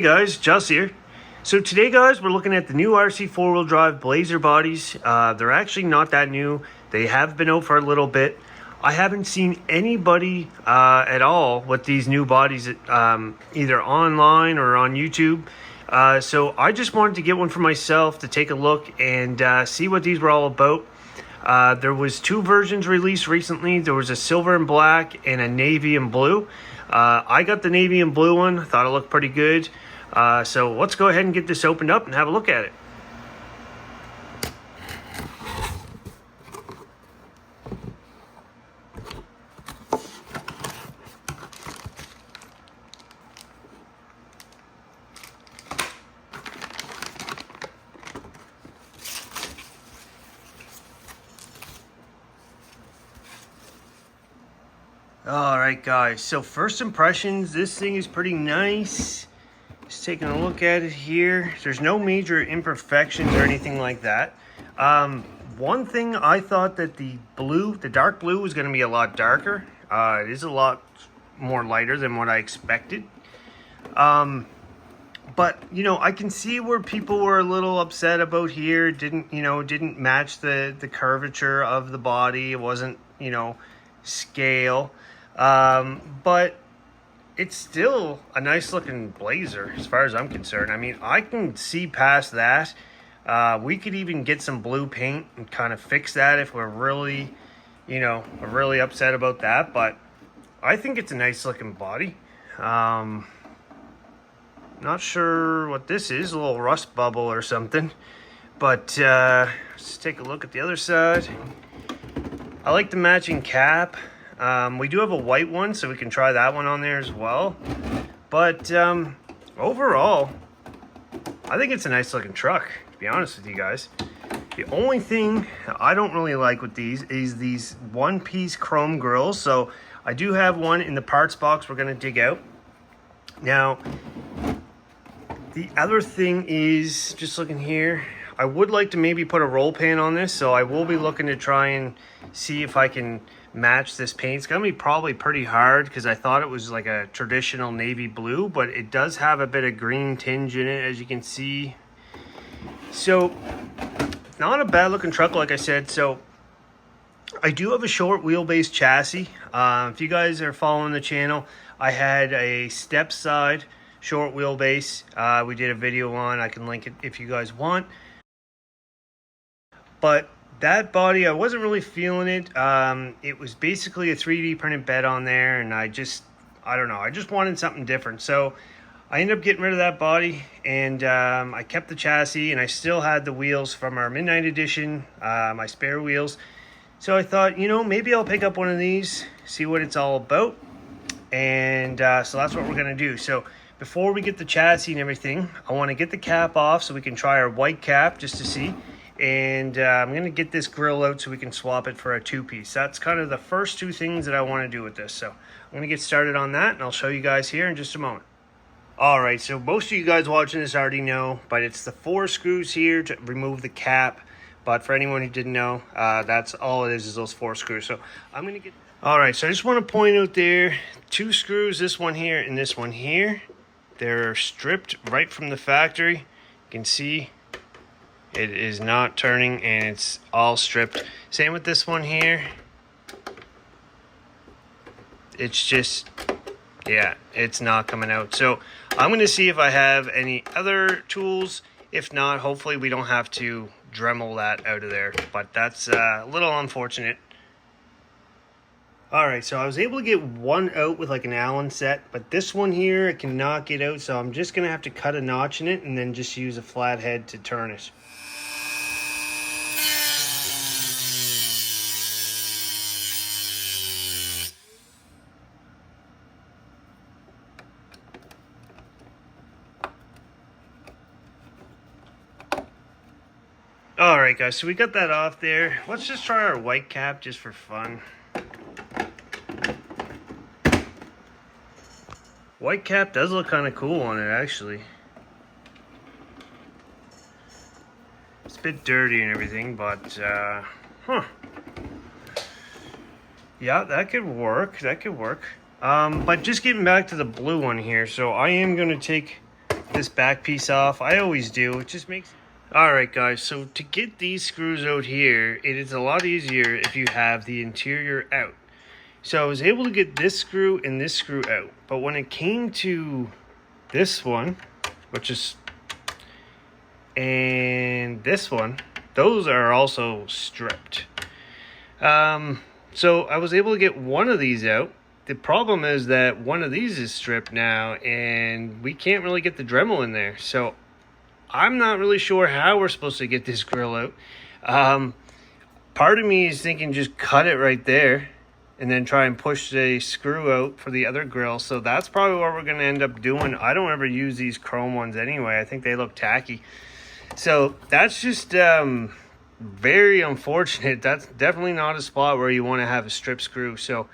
guys, Just here. So today guys, we're looking at the new RC4 drive Blazer bodies. They're actually not that new. They have been out for a little bit. I haven't seen anybody at all with these new bodies either online or on YouTube. So I just wanted to get one for myself to take a look and see what these were all about. There was two versions released recently. There was a silver and black and a navy and blue. I got the navy and blue one. I thought it looked pretty good. So let's go ahead and get this opened up and have a look at it. Alright guys, so first impressions, this thing is pretty nice. Just taking a look at it here. There's no major imperfections or anything like that. One thing, I thought that the dark blue was going to be a lot darker. It is a lot more lighter than what I expected. But, you know, I can see where people were a little upset about here. Didn't match the curvature of the body. It wasn't, scale. But it's still a nice looking Blazer as far as I'm concerned. I mean, I can see past that. We could even get some blue paint and kind of fix that if we're really, really upset about that. But I think it's a nice looking body. Not sure what this is, a little rust bubble or something. But let's take a look at the other side. I like the matching cap. We do have a white one, so we can try that one on there as well. But overall, I think it's a nice looking truck, to be honest with you guys. The only thing I don't really like with these is these one-piece chrome grills. So I do have one in the parts box we're going to dig out. Now, the other thing is, just looking here, I would like to maybe put a roll pan on this. So I will be looking to try and see if I can match this paint. It's gonna be probably pretty hard because I thought it was like a traditional navy blue, but it does have a bit of green tinge in it, as you can see. So not a bad looking truck, like I said. So I do have a short wheelbase chassis. If you guys are following the channel, I had a step side short wheelbase we did a video on. I can link it if you guys want. But that body, I wasn't really feeling it. It was basically a 3D printed bed on there, and I don't know, I just wanted something different. So I ended up getting rid of that body, and I kept the chassis, and I still had the wheels from our Midnight Edition, my spare wheels. So I thought, maybe I'll pick up one of these, see what it's all about. And so that's what we're gonna do. So before we get the chassis and everything, I wanna get the cap off so we can try our white cap just to see. And I'm going to get this grill out so we can swap it for a two-piece. That's kind of the first two things that I want to do with this. So I'm going to get started on that, and I'll show you guys here in just a moment. Alright, so most of you guys watching this already know, but it's the 4 screws here to remove the cap. But for anyone who didn't know, that's all it is those 4 screws. So I'm going to get... Alright, so I just want to point out there, 2 screws, this one here and this one here. They're stripped right from the factory. You can see it is not turning, and it's all stripped. Same with this one here. It's just, yeah, it's not coming out. So I'm going to see if I have any other tools. If not, hopefully we don't have to Dremel that out of there. But that's a little unfortunate. Alright, so I was able to get one out with like an Allen set, but this one here I cannot get out, so I'm just going to have to cut a notch in it and then just use a flat head to turn it. Alright guys, so we got that off there. Let's just try our white cap just for fun. White cap does look kind of cool on it, actually. It's a bit dirty and everything, but yeah, that could work. But just getting back to the blue one here, so I am going to take this back piece off. I always do. It just makes... Alright guys, so to get these screws out here, it is a lot easier if you have the interior out. So I was able to get this screw and this screw out. But when it came to this one, which is... and this one, those are also stripped. So I was able to get one of these out. The problem is that one of these is stripped now, and we can't really get the Dremel in there. So I'm not really sure how we're supposed to get this grill out. Part of me is thinking just cut it right there and then try and push the screw out for the other grill. So that's probably what we're going to end up doing. I don't ever use these chrome ones anyway. I think they look tacky. So that's just very unfortunate. That's definitely not a spot where you want to have a strip screw. So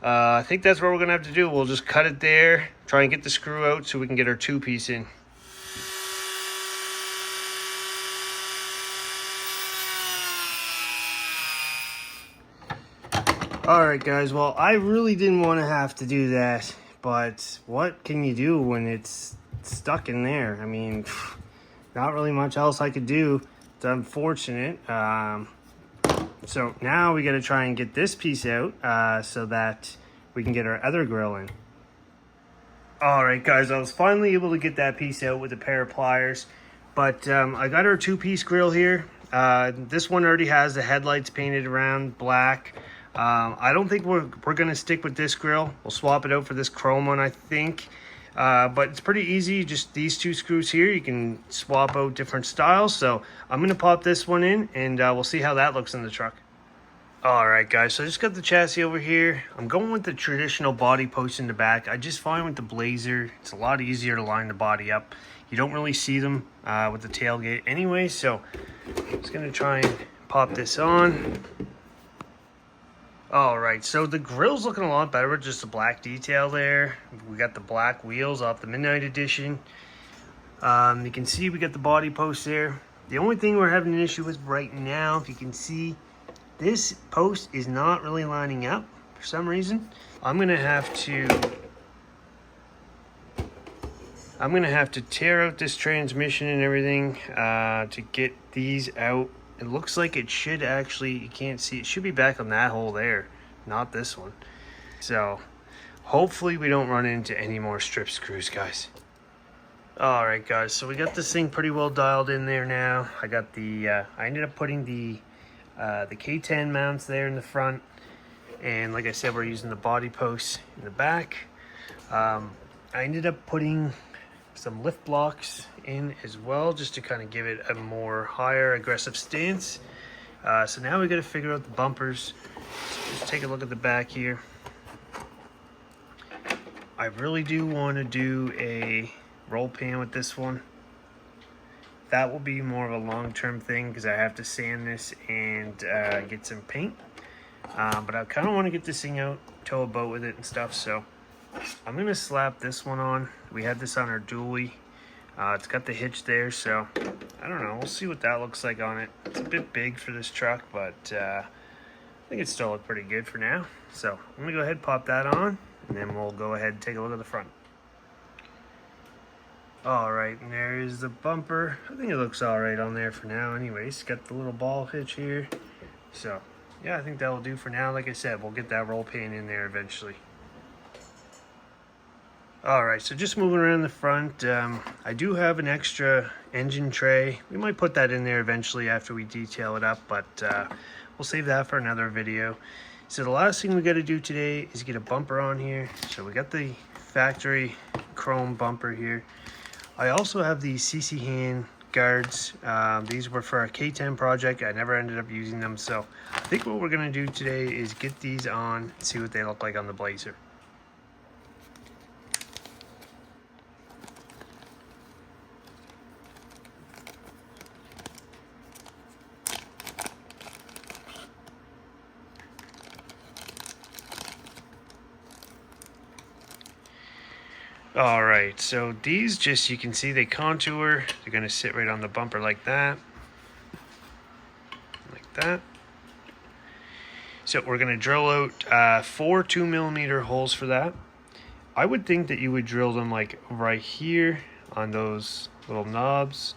I think that's what we're going to have to do. We'll just cut it there, try and get the screw out so we can get our two-piece in. Alright guys, well I really didn't want to have to do that, but what can you do when it's stuck in there? I mean, not really much else I could do. It's unfortunate. So now we got to try and get this piece out so that we can get our other grill in. Alright guys, I was finally able to get that piece out with a pair of pliers, but I got our two-piece grill here. This one already has the headlights painted around black. I don't think we're going to stick with this grill. We'll swap it out for this chrome one, I think. But it's pretty easy. Just these two screws here, you can swap out different styles. So I'm going to pop this one in, and we'll see how that looks in the truck. Alright guys, so I just got the chassis over here. I'm going with the traditional body post in the back. I just find with the Blazer, it's a lot easier to line the body up. You don't really see them with the tailgate anyway. So I'm just going to try and pop this on. Alright, so the grill's looking a lot better with just the black detail there. We got the black wheels off the Midnight Edition. You can see we got the body post there. The only thing we're having an issue with right now, if you can see, this post is not really lining up for some reason. I'm gonna have to tear out this transmission and everything to get these out. It looks like it should actually, you can't see, it should be back on that hole there, not this one. So hopefully we don't run into any more strip screws, guys. Alright guys, so we got this thing pretty well dialed in there now. I got the, I ended up putting the K10 mounts there in the front. And like I said, we're using the body posts in the back. I ended up putting some lift blocks in as well, just to kind of give it a more higher aggressive stance. So now we got to figure out the bumpers. So just take a look at the back here. I really do want to do a roll pan with this one. That will be more of a long-term thing because I have to sand this and get some paint. But I kind of want to get this thing out, tow a boat with it and stuff. So I'm going to slap this one on. We had this on our dually. It's got the hitch there, so I don't know. We'll see what that looks like on it. It's a bit big for this truck, but I think it still looks pretty good for now. So I'm going to go ahead and pop that on, and then we'll go ahead and take a look at the front. Alright, and there is the bumper. I think it looks alright on there for now anyways. Got the little ball hitch here. So, yeah, I think that will do for now. Like I said, we'll get that roll pan in there eventually. Alright, so just moving around the front, I do have an extra engine tray. We might put that in there eventually after we detail it up, but we'll save that for another video. So the last thing we got to do today is get a bumper on here. So we got the factory chrome bumper here. I also have the CC hand guards. These were for our K10 project. I never ended up using them, so I think what we're going to do today is get these on and see what they look like on the Blazer. Alright, so these just, you can see they contour. They're going to sit right on the bumper like that. Like that. So we're going to drill out 4 2mm holes for that. I would think that you would drill them like right here, on those little knobs,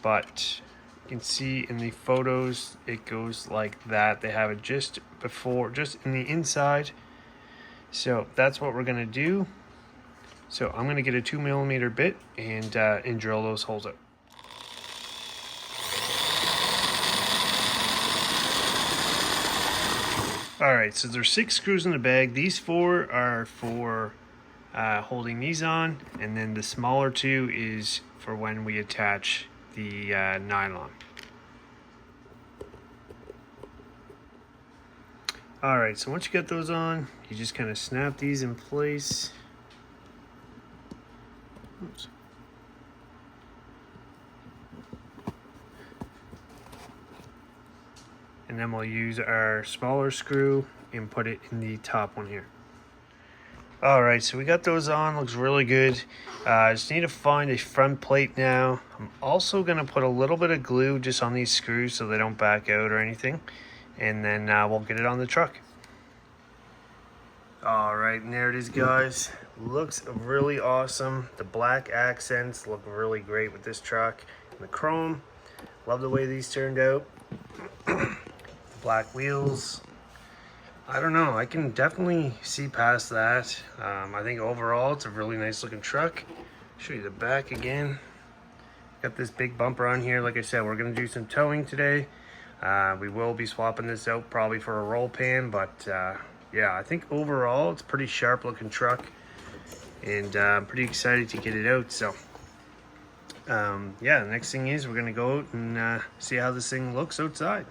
but you can see in the photos it goes like that. They have it just in the inside. So that's what we're gonna do. So I'm gonna get a 2mm bit and drill those holes out. All right, so there's 6 screws in the bag. These 4 are for holding these on, and then the smaller 2 is for when we attach the nylon. All right, so once you get those on, you just kind of snap these in place. Oops. And then we'll use our smaller screw and put it in the top one here. All right, so we got those on, looks really good. I just need to find a front plate now. I'm also gonna put a little bit of glue just on these screws so they don't back out or anything. And then we'll get it on the truck. All right, and there it is, guys. Looks really awesome. The black accents look really great with this truck. And the chrome, love the way these turned out. Black wheels. I don't know, I can definitely see past that. I think overall it's a really nice looking truck. Show you the back again. Got this big bumper on here. Like I said, we're gonna do some towing today. We will be swapping this out probably for a roll pan, but yeah, I think overall it's a pretty sharp looking truck, and I'm pretty excited to get it out. So yeah, the next thing is we're gonna go out and see how this thing looks outside.